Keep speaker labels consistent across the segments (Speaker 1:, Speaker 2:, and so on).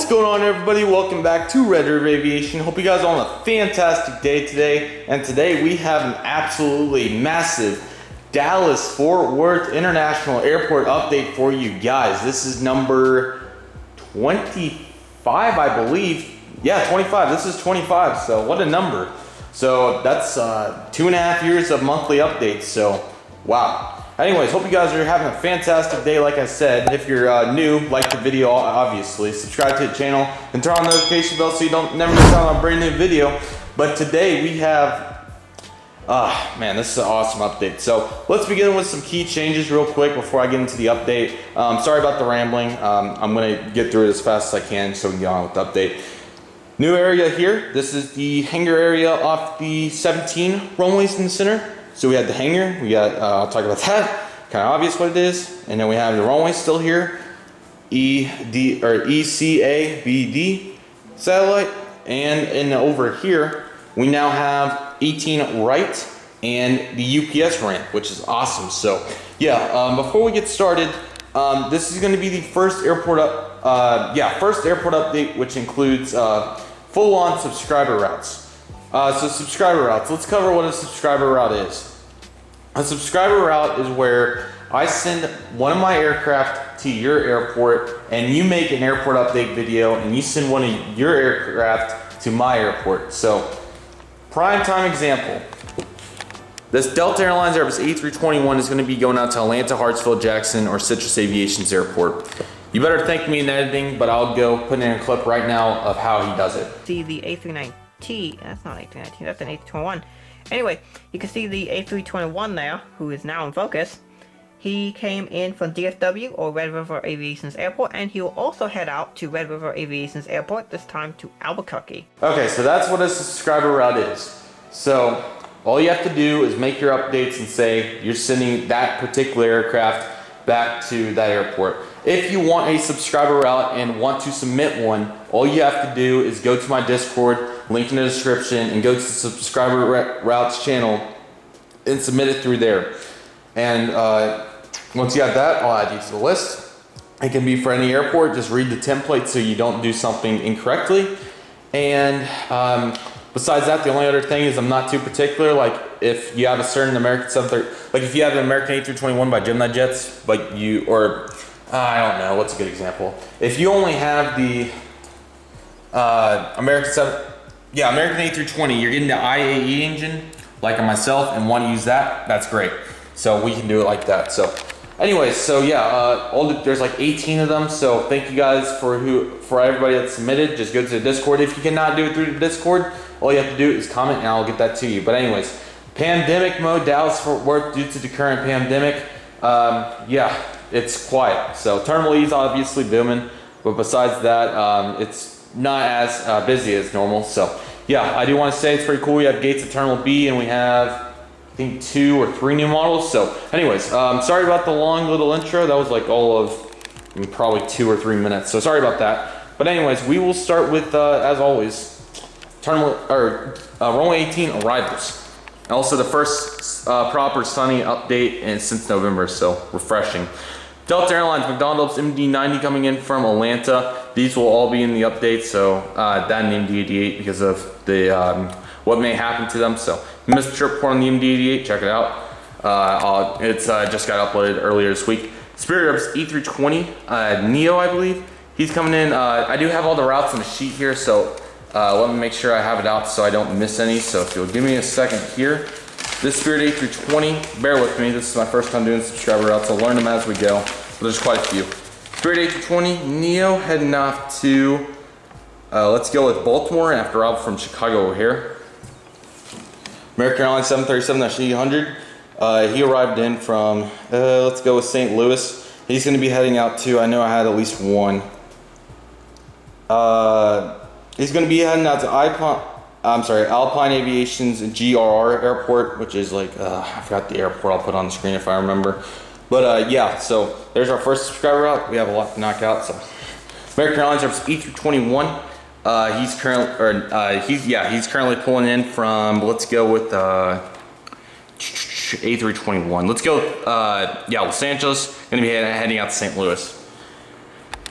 Speaker 1: What's going on, everybody? Welcome back to Redriveraviation. Hope you guys are on a fantastic day today. And today we have an absolutely massive Dallas-Fort Worth International Airport update for you guys. This is number 25, I believe. Yeah, 25. This is 25. So what a number. So that's 2.5 years of monthly updates. So wow. Anyways, hope you guys are having a fantastic day. Like I said, if you're new, like the video, obviously. Subscribe to the channel and turn on the notification bell so you don't never miss out on a brand new video. But today we have, man, this is an awesome update. So let's begin with some key changes real quick before I get into the update. Sorry about the rambling. I'm gonna get through it as fast as I can so we can get on with the update. New area here. This is the hangar area off the 17 runways in the center. So we had the hangar, we got, I'll talk about that, kind of obvious what it is. And then we have the runway still here, ECA-BD satellite. And over here, we now have 18 right and the UPS ramp, which is awesome. So yeah, before we get started, this is gonna be the first airport update, which includes full-on subscriber routes. So subscriber routes, let's cover what a subscriber route is. A subscriber route is where I send one of my aircraft to your airport and you make an airport update video and you send one of your aircraft to my airport. So prime time example, this Delta Airlines Airbus A321 is going to be going out to Atlanta, Hartsfield, Jackson, or Citrus Aviation's airport. You better thank me in editing, but I'll go put in a clip right now of how he does it.
Speaker 2: See the A319, that's not A319, that's an A321. Anyway, you can see the A321 there, who is now in focus. He came in from DFW, or Red River Aviation's airport, and he will also head out to Red River Aviation's airport, this time to Albuquerque.
Speaker 1: Okay, so that's what a subscriber route is. So all you have to do is make your updates and say you're sending that particular aircraft back to that airport. If you want a subscriber route and want to submit one, all you have to do is go to my Discord, link in the description, and go to the subscriber routes channel and submit it through there. And once you have that, I'll add you to the list. It can be for any airport. Just read the template so you don't do something incorrectly. And besides that, the only other thing is I'm not too particular. Like if you have a certain American 730, like if you have an American A321 by Gemini jets, but you, or I don't know, what's a good example? If you only have the American A320, you're getting the IAE engine, like myself, and want to use that, that's great. So we can do it like that. So anyways, so yeah, there's like 18 of them. So thank you guys for everybody that submitted. Just go to the Discord. If you cannot do it through the Discord, all you have to do is comment and I'll get that to you. But anyways, pandemic mode, Dallas-Fort Worth, due to the current pandemic, yeah, it's quiet. So Terminal E is obviously booming, but besides that, it's not as busy as normal. So yeah, I do want to say it's pretty cool. We have gates at Terminal B and we have, I think, 2 or 3 new models. So anyways, sorry about the long little intro. That was like all of probably 2 or 3 minutes. So sorry about that. But anyways, we will start with, as always, runway 18 arrivals. And also the first proper Sony update since November, so refreshing. Delta Airlines, McDonald's MD-90 coming in from Atlanta. These will all be in the update, so that and the MD-88 because of the what may happen to them. So missed the trip report on the MD-88, check it out. It's just got uploaded earlier this week. Spirit Air's E320 Neo, I believe. He's coming in. I do have all the routes on the sheet here, so let me make sure I have it out so I don't miss any. So if you'll give me a second here. This Spirit A320, bear with me, this is my first time doing subscriber routes. I'll learn them as we go, but there's quite a few. Spirit A320 Neo heading off to, let's go with Baltimore after Rob from Chicago O'Hare. American Airlines 737-800, he arrived in from, let's go with St. Louis. He's gonna be heading out to, I know I had at least one. He's gonna be heading out to Alpine Aviation's GRR airport, which is like, I forgot the airport. I'll put on the screen if I remember. But yeah, so there's our first subscriber route. We have a lot to knock out. So American Airlines E321. He's currently pulling in from. Let's go with A321. Let's go. Yeah, Los Angeles. Gonna be heading out to St. Louis.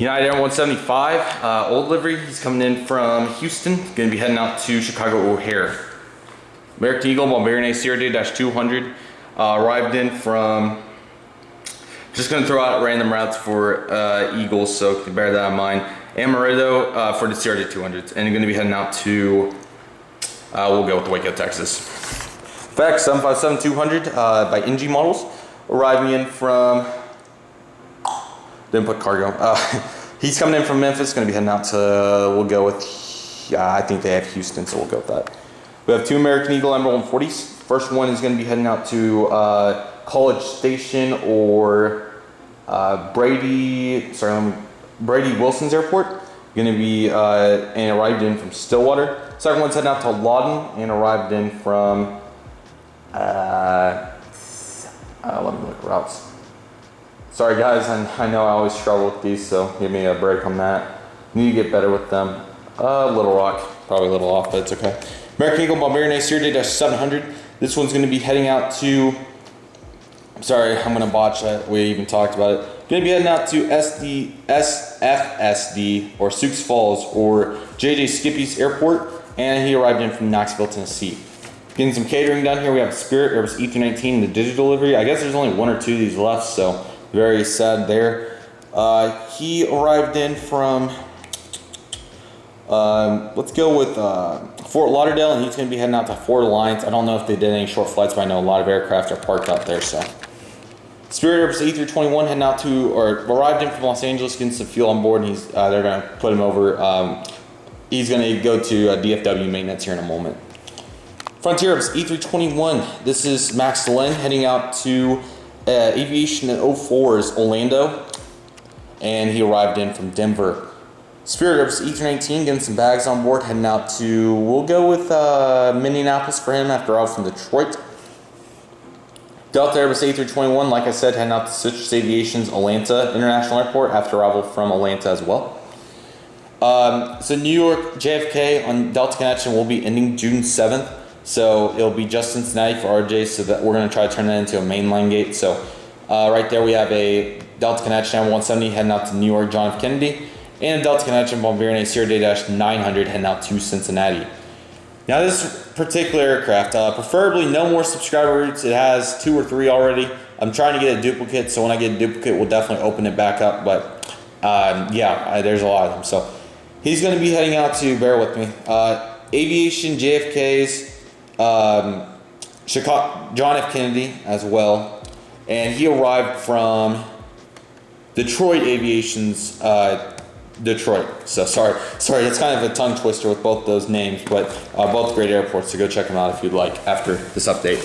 Speaker 1: United Air 175, old livery. He's coming in from Houston. Going to be heading out to Chicago O'Hare. American Eagle Bombardier Acer 200 arrived in from. Just going to throw out random routes for Eagles, so bear that in mind. Amarillo for the CRJ 200s, and going to be heading out to. We'll go with Waco, Texas. FX 757-200 by NG Models, arriving in from. Didn't put cargo. He's coming in from Memphis, going to be heading out to. We'll go with. I think they have Houston, so we'll go with that. We have 2 American Eagle Emerald 140s. First one is going to be heading out to College Station or Brady Wilson's Airport. Going to be and arrived in from Stillwater. Second one's heading out to Lawton and arrived in from. Let me look at routes. Sorry guys, I know I always struggle with these, so give me a break on that. Need to get better with them. Little Rock, probably a little off, but it's okay. American Eagle Bombardier Acer 700. This one's going to be heading out to. I'm sorry, I'm going to botch that. We even talked about it. Going to be heading out to SFSD or Sioux Falls or JJ Skippy's Airport, and he arrived in from Knoxville, Tennessee. Getting some catering done here. We have Spirit Airbus E319, the digital delivery. I guess there's only 1 or 2 of these left, so very sad there. He arrived in from. Let's go with Fort Lauderdale, and he's going to be heading out to Fort Alliance. I don't know if they did any short flights, but I know a lot of aircraft are parked out there. So, Spirit Airbus A321 heading out to, or arrived in from Los Angeles, getting some fuel on board, and they're going to put him over. He's going to go to DFW maintenance here in a moment. Frontier Airbus A321. This is Max Delenn heading out to Aviation at 04's Orlando, and he arrived in from Denver. Spirit Airbus E319 getting some bags on board, heading out to, we'll go with Minneapolis for him after all from Detroit. Delta Airbus A321, like I said, heading out to Citrus Aviation's Atlanta International Airport after arrival from Atlanta as well. So New York JFK on Delta Connection will be ending June 7th. So it'll be just Cincinnati for RJ, so that we're going to try to turn that into a mainline gate. So right there we have a Delta Connection M170 heading out to New York John F. Kennedy, and a Delta Connection Bombardier Acer 900 heading out to Cincinnati. Now this particular aircraft, preferably no more subscriber routes. It has 2 or 3 already. I'm trying to get a duplicate, so when I get a duplicate, we'll definitely open it back up. But there's a lot of them. So he's going to be heading out to, bear with me, Aviation JFK's Chicago, John F. Kennedy as well, and he arrived from Detroit Aviation's Detroit. So sorry, that's kind of a tongue twister with both those names, but both great airports, so go check them out if you'd like after this update.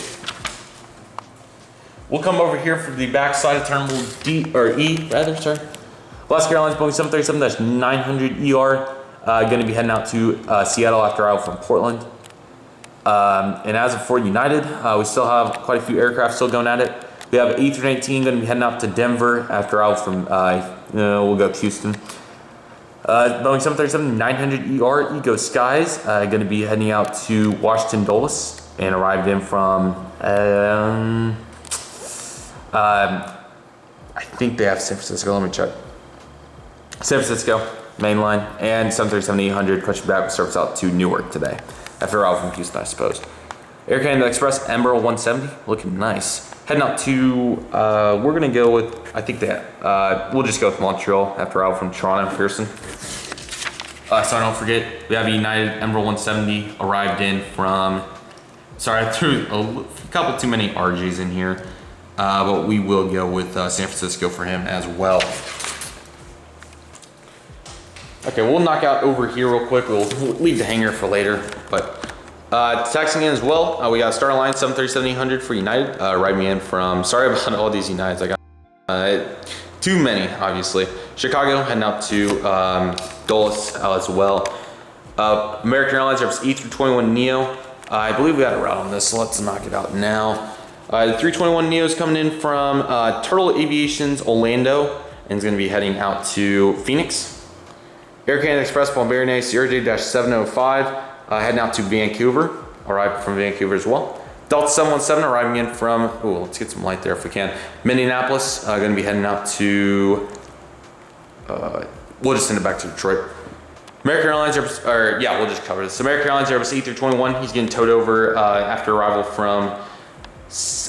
Speaker 1: We'll come over here for the back side of Terminal E. Alaska Airlines Boeing 737-900ER going to be heading out to Seattle after arrival from Portland. And as for United, we still have quite a few aircraft still going at it. We have A319 going to be heading out to Denver after arrival from, we'll go to Houston. Boeing 737-900ER Eco Skies going to be heading out to Washington Dulles and arrived in from, I think they have San Francisco. Let me check. San Francisco, mainline, and 737-800 pushing back with service out to Newark today. After arrival from Houston, I suppose. Air Canada Express Emerald 170, looking nice. Heading out to, we're gonna go with, I think that, we'll just go with Montreal after arrival from Toronto and Pearson. So I don't forget, we have a United Emerald 170 arrived in from, sorry, I threw a couple too many RGs in here, but we will go with San Francisco for him as well. Okay, we'll knock out over here real quick. We'll leave the hangar for later, but texting in as well. We got Star Alliance 737-800 for United, arriving in from, sorry about all these Uniteds, I got too many, obviously. Chicago, heading out to Dulles as well. American Airlines Airbus E321neo. I believe we got a route on this, so let's knock it out now. The 321neo is coming in from Turtle Aviation's Orlando, and is going to be heading out to Phoenix. Air Canada Express Bombardier Acer 705 heading out to Vancouver, arrived from Vancouver as well. Delta 717 arriving in from, let's get some light there if we can, Minneapolis, going to be heading out to we'll just send it back to Detroit. American Airlines, we'll just cover this. American Airlines Airbus A321, he's getting towed over after arrival from, let's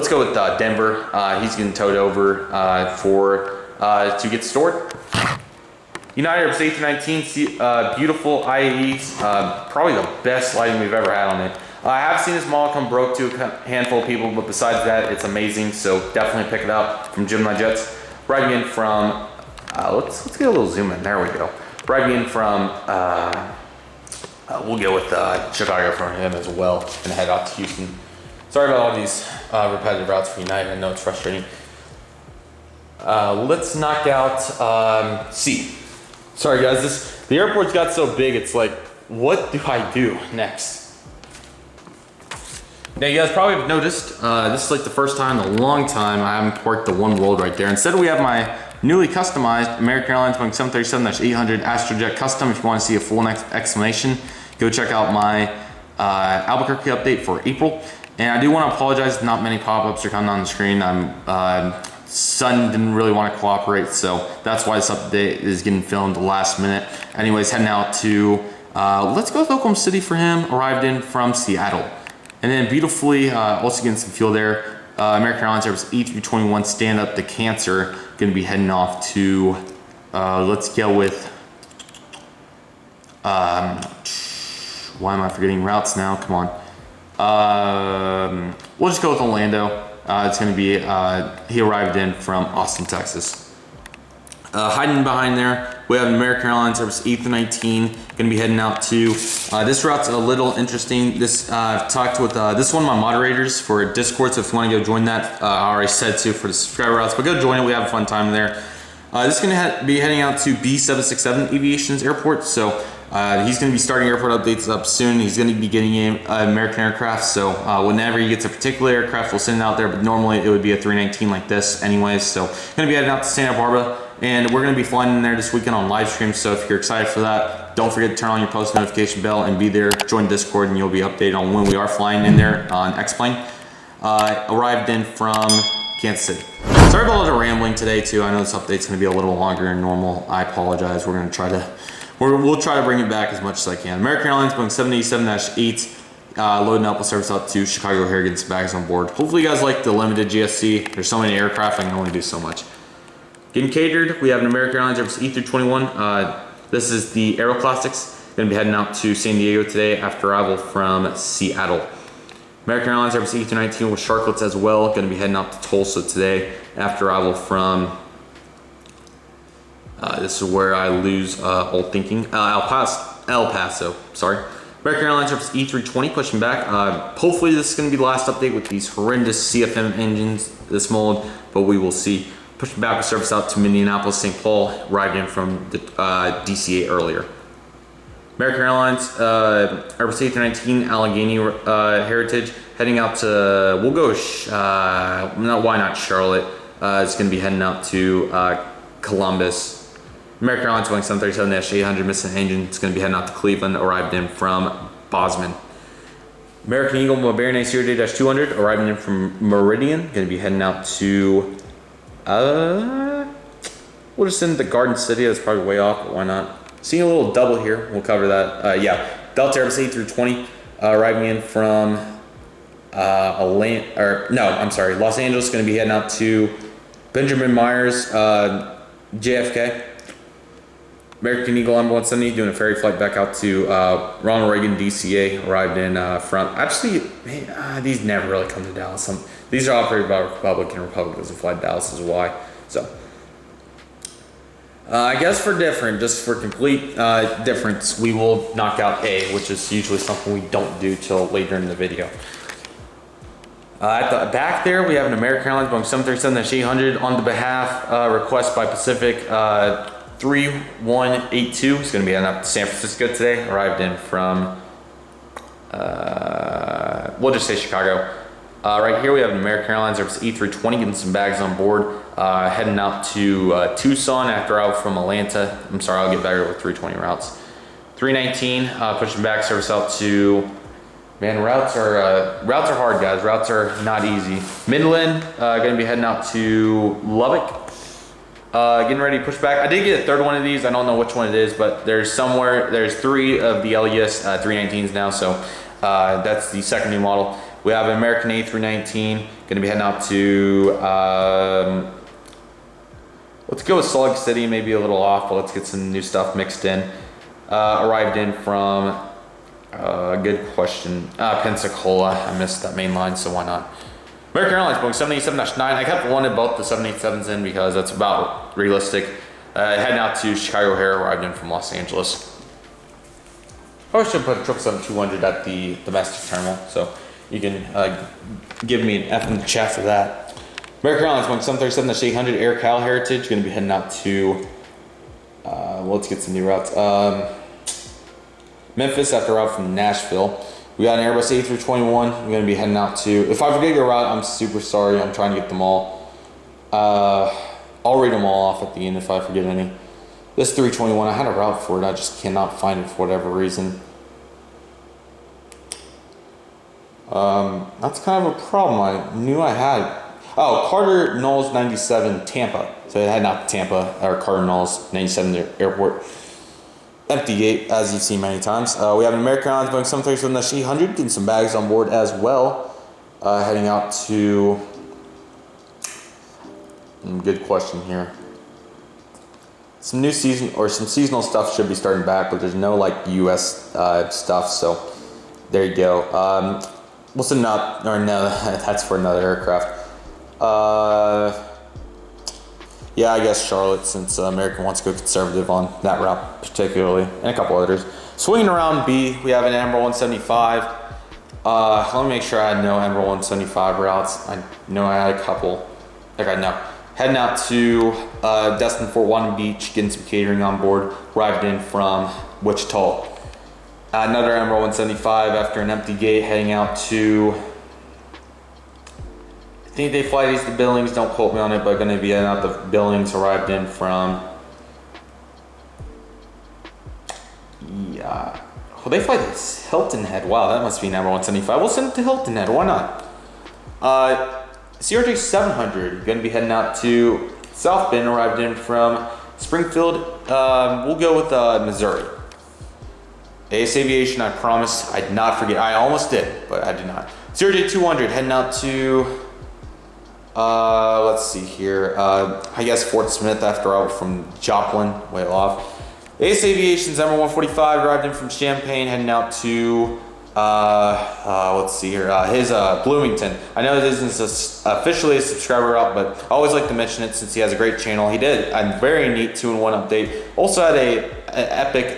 Speaker 1: go with Denver. He's getting towed over to get stored. United Airbus A319, beautiful IAEs, probably the best lighting we've ever had on it. I have seen this model come broke to a handful of people, but besides that, it's amazing. So definitely pick it up from Gemini Jets. Arriving in from, let's get a little zoom in. There we go. Arriving in from, we'll go with Chicago for him as well, and head out to Houston. Sorry about all these repetitive routes for United. I know it's frustrating. Let's knock out C. Sorry guys, the airport's got so big. It's like, what do I do next? Now you guys probably have noticed, this is like the first time in a long time I haven't porked the One World right there. Instead we have my newly customized American Airlines Boeing 737-800 Astrojet Custom. If you want to see a full explanation, go check out my Albuquerque update for April. And I do want to apologize, not many pop-ups are coming on the screen. Sun didn't really want to cooperate, so that's why this update is getting filmed the last minute. Anyways, heading out to, let's go to Oklahoma City for him, arrived in from Seattle. And then beautifully, also getting some fuel there. American Airlines Airbus A321 stand up to Cancer, gonna be heading off to, let's go with, why am I forgetting routes now? Come on. We'll just go with Orlando. It's gonna be, he arrived in from Austin, Texas. Hiding behind there, we have an American Airlines Airbus A319, gonna be heading out to, this route's a little interesting. This, I've talked with, this is one of my moderators for Discord, so if you wanna go join that, I already said to for the subscriber routes, but go join it, we have a fun time there. This is gonna be heading out to B767 Aviation's airport, so he's gonna be starting airport updates up soon. He's gonna be getting an American aircraft, so whenever he gets a particular aircraft, we'll send it out there, but normally it would be a 319 like this anyways, so gonna be heading out to Santa Barbara. And we're gonna be flying in there this weekend on live stream. So if you're excited for that, don't forget to turn on your post notification bell and be there. Join Discord and you'll be updated on when we are flying in there on X-Plane. Arrived in from Kansas City. Sorry about all the rambling today too. I know this update's gonna be a little longer than normal. I apologize. We're gonna try to, we'll try to bring it back as much as I can. American Airlines Boeing 787-8. Loading up, we'll service out to Chicago O'Hare, getting some bags on board. Hopefully you guys like the limited GSC. There's so many aircraft, I can only do so much. Getting catered, we have an American Airlines Airbus A321. This is the Aero Classics. Gonna be heading out to San Diego today after arrival from Seattle. American Airlines Airbus A319 with Sharklets as well. Gonna be heading out to Tulsa today after arrival from, this is where I lose all thinking, El Paso, sorry. American Airlines Airbus A320 pushing back. Hopefully this is gonna be the last update with these horrendous CFM engines, this mold, but we will see. Pushing back with service out to Minneapolis, St. Paul, arrived in from the, DCA earlier. American Airlines, Airbus A319, Allegheny Heritage, heading out to, we'll go, why not Charlotte? It's gonna be heading out to Columbus. American Airlines Boeing 737-800, missing engine, it's gonna be heading out to Cleveland, arrived in from Bosman. American Eagle Bavarian Acer 200, arriving in from Meridian, gonna be heading out to, we'll just send the Garden City. That's probably way off, but why not? Seeing a little double here, we'll cover that. Yeah, Delta Airbus A320 arriving in from Los Angeles. Going to be heading out to Benjamin Myers, JFK. American Eagle M170 doing a ferry flight back out to Ronald Reagan DCA. Arrived in from. Actually, these never really come to Dallas. These are operated by Republic, and Republic doesn't fly to Dallas is why. So, I guess for different, just for complete difference, we will knock out A, which is usually something we don't do till later in the video. At the back there, we have an American Airlines Boeing 737-800 on the behalf request by Pacific 3182. It's going to be heading up to San Francisco today. Arrived in from, we'll just say Chicago. Right here we have an American Airlines Airbus A320 getting some bags on board, heading out to Tucson after out from Atlanta. I'm sorry, I'll get back with 320 routes. 319 pushing back, service out to, man, routes are hard, guys. Routes are not easy. Midland going to be heading out to Lubbock. Getting ready to push back. I did get a third one of these. I don't know which one it is, but there's 3 of the LES 319s now, so that's the second new model. We have an American A319, going to be heading out to, let's go with Slug City, maybe a little off, but let's get some new stuff mixed in. Arrived in from, good question, Pensacola. I missed that main line, so why not? American Airlines Boeing 787-9. I kept wanting both the 787s in because that's about realistic. Heading out to Chicago O'Hare, arrived in from Los Angeles. Probably should put 777-200 at the domestic terminal, so you can give me an F in the chat for that. American Airlines Boeing 737-800 Air Cal Heritage, going to be heading out to, let's get some new routes. Memphis after a route from Nashville. We got an Airbus A321. We're going to be heading out to, if I forget your route, I'm super sorry. I'm trying to get them all. I'll read them all off at the end if I forget any. This 321, I had a route for it. I just cannot find it for whatever reason. That's kind of a problem. I knew I had. Oh, Carter Knowles 97 Tampa. So I heading out to Tampa, or Carter Knowles 97 Airport. Empty gate, as you've seen many times. We have an American Airlines Boeing 737-800, getting some bags on board as well. Heading out to, good question here. Some new season, or some seasonal stuff should be starting back, but there's no like US stuff, so there you go. We'll send out, or no, that's for another aircraft. Yeah, I guess Charlotte, since American wants to go conservative on that route particularly, and a couple others. Swinging around B, we have an Admiral 175. Let me make sure I know Admiral 175 routes. I know I had a couple. Heading out to Destin Fort Walton Beach, getting some catering on board. Arrived in from Wichita. Another Admiral 175 after an empty gate, heading out to, I think they fly these to Billings, don't quote me on it, but going to be heading out to Billings. Arrived in from, yeah, well, they fly this Hilton Head. Wow, that must be number 175. We'll send it to Hilton Head, why not? CRJ 700, going to be heading out to South Bend. Arrived in from Springfield. We'll go with Missouri. Ace Aviation, I promise, I did not forget. I almost did, but I did not. CRJ 200, heading out to, let's see here, I guess Fort Smith after all from Joplin, way off. Ace Aviation's number 145, arrived in from Champaign, heading out to, let's see here, his Bloomington. I know this isn't officially a subscriber route, but I always like to mention it since he has a great channel. He did a very neat 2-in-1 update. Also had an epic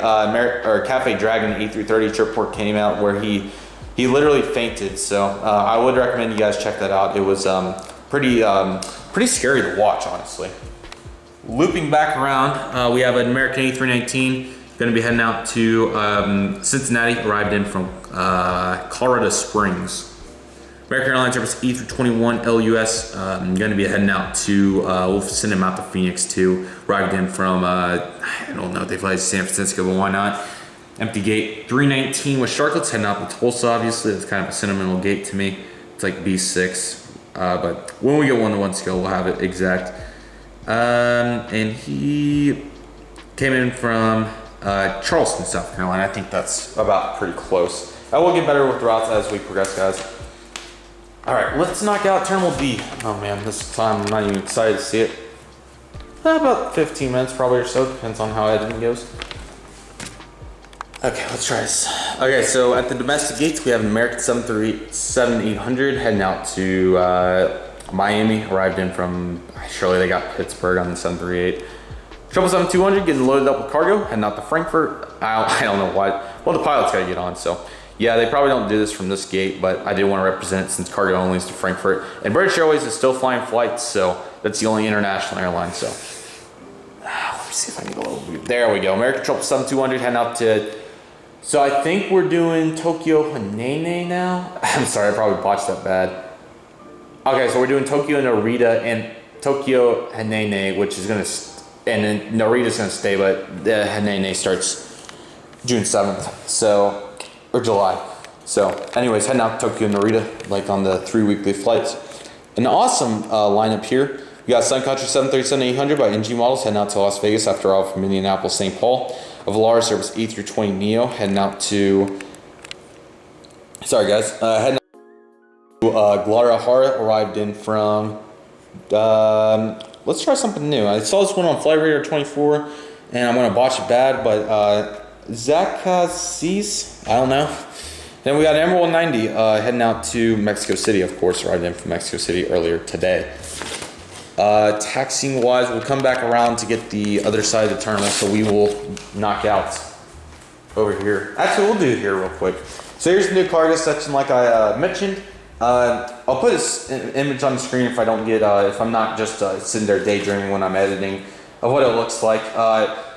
Speaker 1: Cafe Dragon E330 trip port came out where he literally fainted. So I would recommend you guys check that out. It was pretty scary to watch, honestly. Looping back around, we have an American A319, going to be heading out to Cincinnati, arrived in from Colorado Springs. American Airlines Airbus E321 LUS, going to be heading out to, we'll send him out to Phoenix too, arrived in from, I don't know if they fly to San Francisco, but why not? Empty gate, 319 with Shotcut, heading out to Tulsa, obviously. That's kind of a sentimental gate to me. It's like B6. But when we get 1-to-1 scale, we'll have it exact. And he came in from Charleston, South Carolina. I think that's about pretty close. I will get better with the routes as we progress, guys. All right, let's knock out Terminal D. Oh man, this time I'm not even excited to see it. About 15 minutes probably or so, depends on how editing goes. Okay, let's try this. Okay, so at the domestic gates, we have an American 737-800 heading out to Miami. Arrived in from, surely they got Pittsburgh on the 738. 777-200 getting loaded up with cargo, heading out to Frankfurt. I don't know why. Well, the pilot's got to get on, so. Yeah, they probably don't do this from this gate, but I did want to represent it since cargo only is to Frankfurt. And British Airways is still flying flights, so that's the only international airline, so. Let me see if I can go over. There we go. American 777-200 heading out to, so I think we're doing Tokyo Hanene now. I'm sorry, I probably botched that bad. Okay, so we're doing Tokyo Narita and Tokyo Hanene, which is going to, and then Narita's going to stay, but the Hanene starts June 7th, so, or July. So, anyways, heading out to Tokyo Narita, like on the 3 weekly flights. An awesome lineup here. We got Suncountry 737-800 by NG Models heading out to Las Vegas after all from Indianapolis, St. Paul. A Volaris Airbus A320 Neo heading out to, sorry guys, heading out to Guadalajara, arrived in from, let's try something new. I saw this one on Flight Radar 24, and I'm going to botch it bad, but Zacasis, I don't know. Then we got Emerald 190 heading out to Mexico City, of course, arrived in from Mexico City earlier today. Taxiing wise, we'll come back around to get the other side of the terminal, so we will knock out over here. Actually, we'll do it here real quick. So here's the new cargo section, like I mentioned. I'll put this image on the screen if I don't get, if I'm not just sitting there daydreaming when I'm editing, of what it looks like.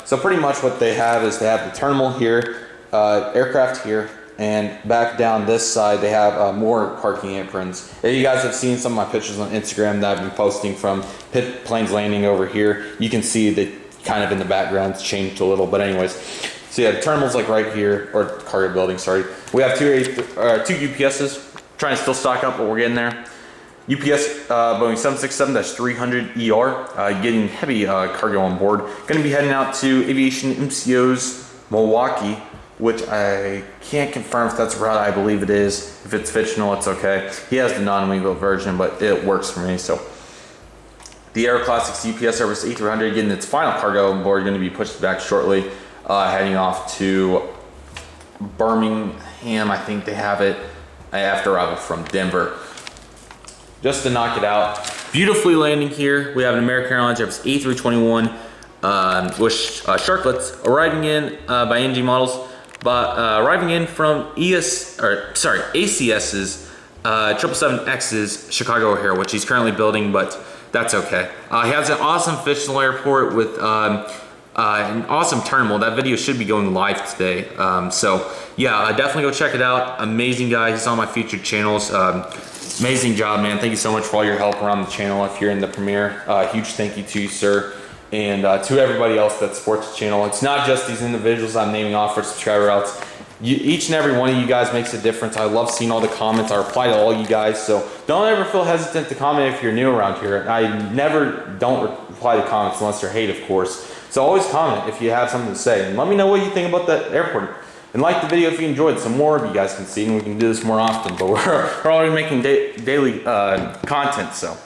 Speaker 1: So pretty much what they have is they have the terminal here, aircraft here, and back down this side they have more parking aprons. If you guys have seen some of my pictures on Instagram that I've been posting from planes landing over here, you can see that kind of in the background it's changed a little, but anyways. So yeah, the terminal's like right here, or cargo building, sorry. We have two UPSs, trying to still stock up, but we're getting there. UPS Boeing 767-300ER, getting heavy cargo on board. Gonna be heading out to Aviation MCO's Milwaukee, which I can't confirm if that's a route. I believe it is. If it's fictional, it's okay. He has the non-wingboat version, but it works for me. So the Aero Classics UPS Airbus A300 getting its final cargo on board, going to be pushed back shortly, heading off to Birmingham. I think they have it after arrival from Denver. Just to knock it out, beautifully landing here. We have an American Airlines Airbus A321 with Shotcuts arriving in by NG Models. But arriving in from ACS's 777X's Chicago O'Hare, which he's currently building, but that's okay. He has an awesome fictional airport with an awesome terminal. That video should be going live today. So yeah, definitely go check it out. Amazing guy. He's on my featured channels. Amazing job, man. Thank you so much for all your help around the channel. If you're in the premiere, huge thank you to you, sir. And to everybody else that supports the channel. It's not just these individuals I'm naming off for subscriber routes. Each and every one of you guys makes a difference. I love seeing all the comments. I reply to all you guys, so don't ever feel hesitant to comment if you're new around here. I never don't reply to comments unless they're hate, of course. So always comment if you have something to say, and let me know what you think about that airport. And like the video if you enjoyed. Some more of you guys can see, and we can do this more often. But we're already making daily content, so.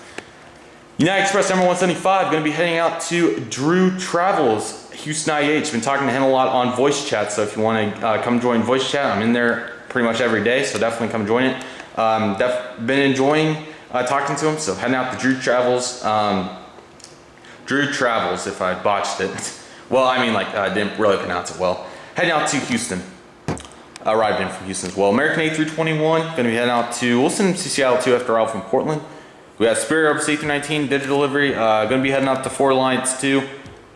Speaker 1: United Express number 175, going to be heading out to Drew Travels, Houston IH. Been talking to him a lot on voice chat, so if you want to come join voice chat, I'm in there pretty much every day, so definitely come join it. Been enjoying talking to him, so heading out to Drew Travels. Drew Travels, if I botched it. Well, I mean, like, I didn't really pronounce it well. Heading out to Houston. Arrived in from Houston as well. American A321, going to be heading out to, we'll send him to Seattle too after arrival from Portland. We got Spirit Airbus A319 digital delivery. Going to be heading up to Four Alliance too.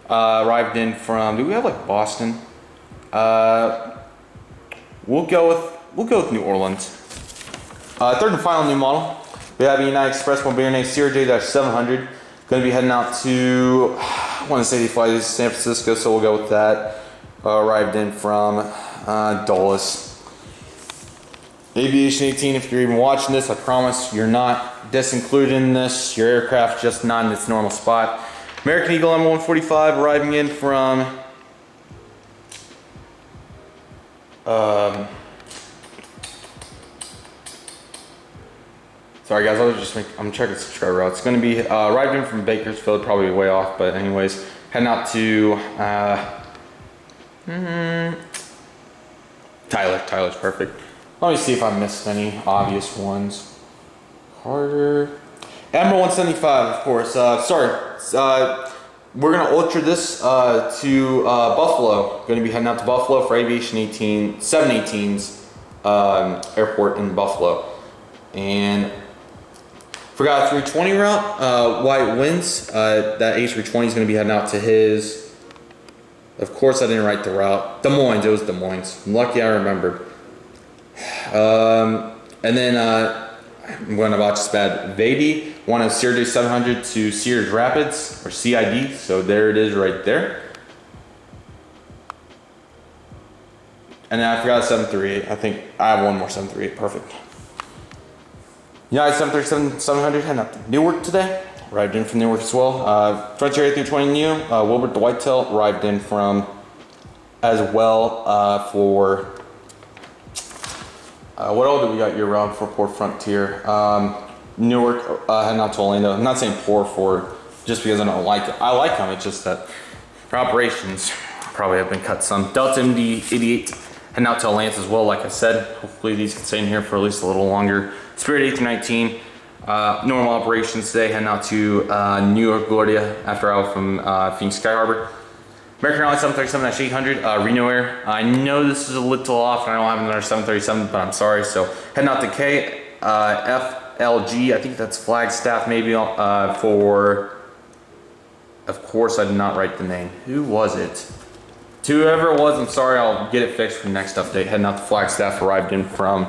Speaker 1: Arrived in from. Do we have like Boston? We'll go with New Orleans. Third and final new model. We have a United Express Bombardier Acer J-700. Going to be heading out to. I want to say the flight is San Francisco, so we'll go with that. Arrived in from Dulles. Aviation 18, if you're even watching this, I promise you're not disincluded in this. Your aircraft's just not in its normal spot. American Eagle M145 arriving in from sorry guys, I'm checking subscriber route. It's going to be arrived in from Bakersfield, probably way off, but anyways, heading out to Tyler's perfect. Let me see if I missed any obvious ones. Carter. Emerald 175, of course. We're going to ultra this to Buffalo. Going to be heading out to Buffalo for Aviation 718's airport in Buffalo. And forgot a 320 route. White Winds. That A320 is going to be heading out to his. Of course, I didn't write the route. Des Moines. It was Des Moines. I'm lucky I remembered. And then I'm going to watch this bad. Vady wanted Sears 700 to Sears Rapids or CID, so there it is right there. And then I forgot a 738. I think I have one more 738. Perfect. United 737-700 heading up to Newark today. arrived in from Newark as well. Frontier A320 Neo, Wilbert the Whitetail arrived in from as well for what all do we got year round for poor Frontier? Newark, heading out to Orlando. I'm not saying poor for just because I don't like it. I like them, it's just that for operations probably have been cut some. Delta MD-88 heading out to Atlanta as well, like I said. Hopefully these can stay in here for at least a little longer. Spirit A319, normal operations today, heading out to New York, LaGuardia after out from Phoenix Sky Harbor. American Airlines 737-800, Reno Air. I know this is a little off and I don't have another 737, but I'm sorry. So heading out to KFLG, I think that's Flagstaff maybe for, of course I did not write the name. Who was it? To whoever it was, I'm sorry, I'll get it fixed for the next update. Heading out to Flagstaff, arrived in from,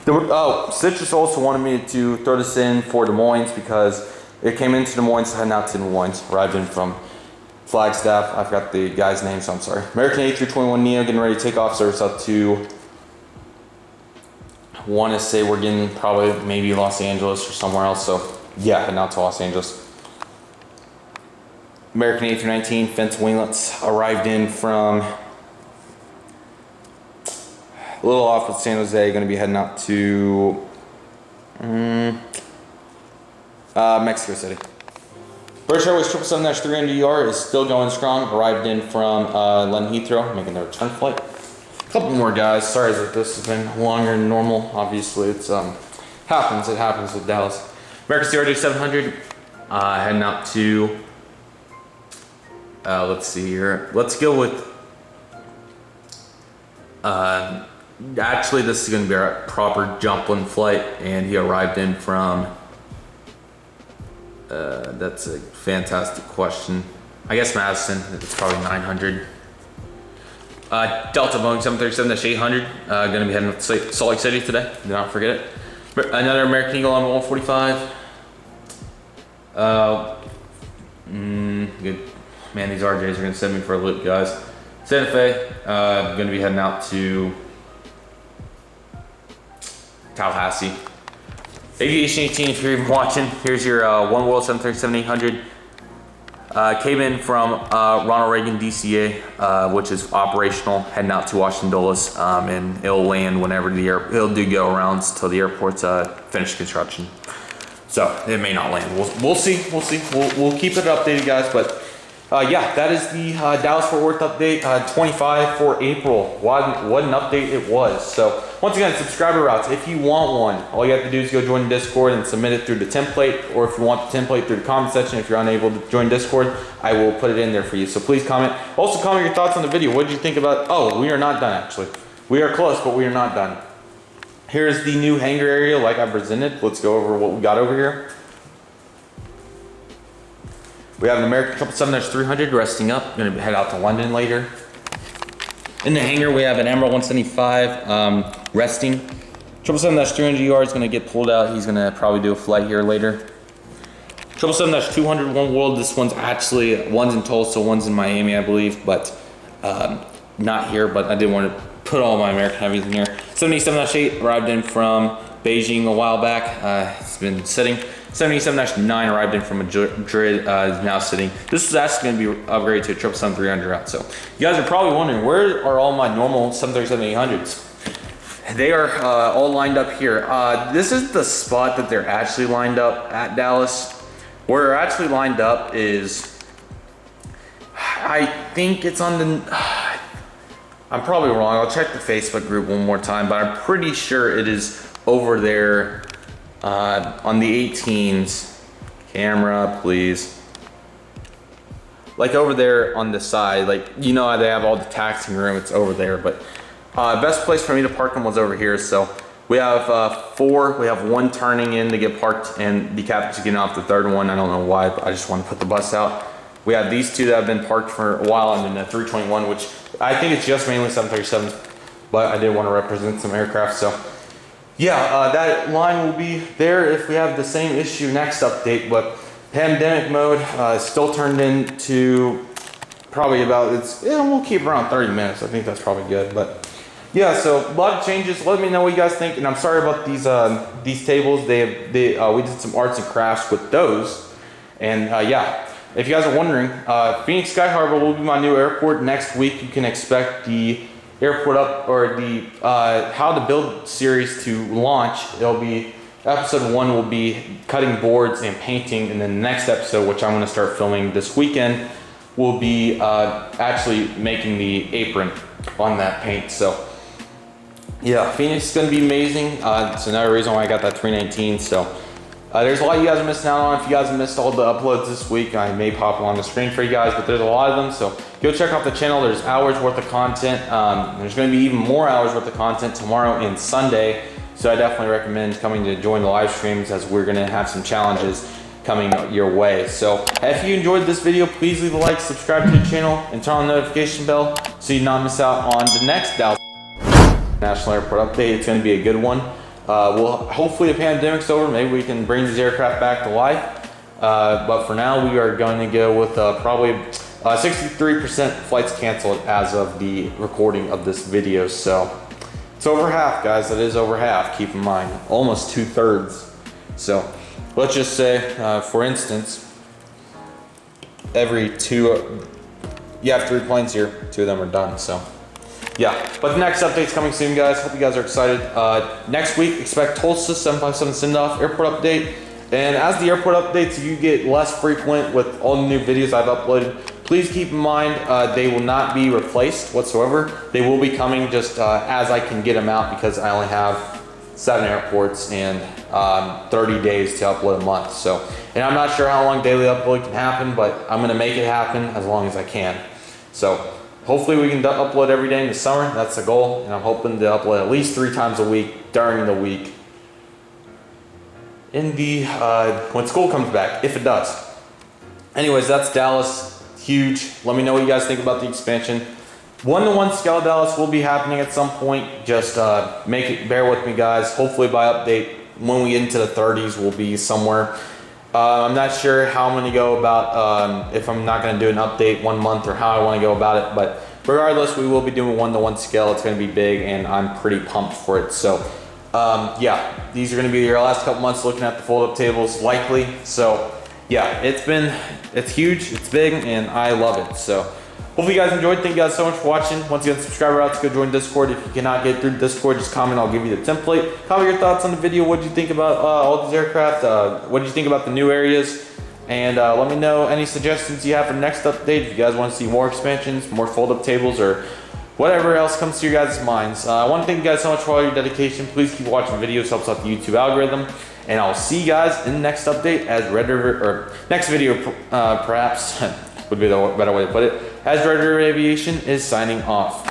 Speaker 1: Citrus also wanted me to throw this in for Des Moines because it came into Des Moines, heading out to Des Moines, arrived in from Flagstaff. I forgot the guy's name, so I'm sorry. American A321 Neo getting ready to take off, service up to, I want to say we're getting probably maybe Los Angeles or somewhere else, so yeah, heading out to Los Angeles. American A319 fence winglets arrived in from a little off with San Jose, going to be heading out to Mexico City. British Airways 777-300ER is still going strong, arrived in from London Heathrow, making their return flight. A couple more guys, sorry that this has been longer than normal, obviously it's it happens with Dallas. American CRJ 700 heading out to let's see here. Let's go with. Actually, this is going to be our proper Joplin flight, and he arrived in from. That's a fantastic question. I guess Madison. It's probably 900. Delta Boeing 737-800. Going to be heading to Salt Lake City today. Do not forget it. Another American Eagle on 145. Good. Man, these RJs are going to send me for a loop, guys. Santa Fe, going to be heading out to Tallahassee. Aviation 18, if you're even watching, here's your One World 737-800. Came in from Ronald Reagan DCA, which is operational, heading out to Washington Dulles, and it'll land whenever it'll do go arounds till the airport's finished construction. So it may not land. We'll see. We'll keep it updated, guys, but. Yeah, that is the Dallas-Fort Worth update, 25 for April. What an update it was. So, once again, subscriber routes. If you want one, all you have to do is go join Discord and submit it through the template, or if you want the template through the comment section, if you're unable to join Discord, I will put it in there for you. So please comment. Also comment your thoughts on the video. What did you think about, oh, we are not done actually. We are close, but we are not done. Here's the new hangar area like I presented. Let's go over what we got over here. We have an American 777-300 resting up. Going to head out to London later. In the hangar, we have an Emerald 175 resting. 777-300ER is going to get pulled out. He's going to probably do a flight here later. 777-200 One World. This one's actually, one's in Tulsa, one's in Miami, I believe, but not here. But I did want to put all my American heavies in here. 77-8 arrived in from Beijing a while back. It's been sitting. 77-9 arrived in from Madrid, is now sitting. This is actually going to be upgraded to a 777-300 out. So you guys are probably wondering, where are all my normal 737-800s? They are all lined up here. This is the spot that they're actually lined up at Dallas. Where they're actually lined up is, I think it's on the, I'm probably wrong. I'll check the Facebook group one more time, but I'm pretty sure it is over there. On the 18s, camera, please. Like over there on the side, like, you know how they have all the taxiing room, it's over there, but best place for me to park them was over here. So we have four, we have one turning in to get parked, and the captain's getting off the third one. I don't know why, but I just want to put the bus out. We have these two that have been parked for a while, and then the 321, which I think it's just mainly 737s, but I did want to represent some aircraft, so. Yeah, that line will be there if we have the same issue next update, but pandemic mode is still turned into probably about, we'll keep around 30 minutes. I think that's probably good, but yeah, so a lot of changes. Let me know what you guys think, and I'm sorry about these tables. We did some arts and crafts with those. And yeah, if you guys are wondering, Phoenix Sky Harbor will be my new airport. Next week you can expect the airport up, or the how to build series to launch. It'll be episode 1 will be cutting boards and painting, and then the next episode, which I'm going to start filming this weekend, will be actually making the apron on that paint. So yeah, Phoenix is going to be amazing. It's another reason why I got that 319. So there's a lot you guys are missing out on. If you guys have missed all the uploads this week, I may pop them on the screen for you guys, but there's a lot of them. So go check out the channel. There's hours worth of content. There's going to be even more hours worth of content tomorrow and Sunday. So I definitely recommend coming to join the live streams, as we're going to have some challenges coming your way. So if you enjoyed this video, please leave a like, subscribe to the channel, and turn on the notification bell so you not miss out on the next Dallas National Airport update. It's going to be a good one. Hopefully the pandemic's over. Maybe we can bring these aircraft back to life. But for now, we are going to go with probably 63% flights canceled as of the recording of this video. So it's over half, guys. That is over half. Keep in mind, almost 2/3. So let's just say, for instance, every two, you have 3 planes here. 2 of them are done. So yeah, but the next update's coming soon, guys. Hope you guys are excited. Next week, expect Tulsa 757 send-off airport update. And as the airport updates, you get less frequent with all the new videos I've uploaded. Please keep in mind, they will not be replaced whatsoever. They will be coming just as I can get them out, because I only have 7 airports and 30 days to upload a month. So, and I'm not sure how long daily upload can happen, but I'm gonna make it happen as long as I can. So hopefully we can upload every day in the summer. That's the goal, and I'm hoping to upload at least 3 times a week during the week in the when school comes back, if it does. Anyways, that's Dallas. Huge. Let me know what you guys think about the expansion. 1-to-1 scale of Dallas will be happening at some point. Just bear with me, guys. Hopefully by update, when we get into the 30s, we'll be somewhere. I'm not sure how I'm going to go about, if I'm not going to do an update 1 month, or how I want to go about it. But regardless, we will be doing 1-to-1 scale. It's going to be big, and I'm pretty pumped for it. So yeah, these are going to be your last couple months looking at the fold-up tables, likely. So yeah, it's huge, it's big, and I love it. So hopefully you guys enjoyed. Thank you guys so much for watching. Once again, subscribe out to go join Discord. If you cannot get through Discord, just comment. I'll give you the template. Comment your thoughts on the video. What did you think about all these aircraft? What did you think about the new areas? And let me know any suggestions you have for the next update. If you guys want to see more expansions, more fold-up tables, or whatever else comes to your guys' minds. I want to thank you guys so much for all your dedication. Please keep watching videos. Helps out the YouTube algorithm. And I'll see you guys in the next update as next video, perhaps would be the better way to put it, as Redriveraviation is signing off.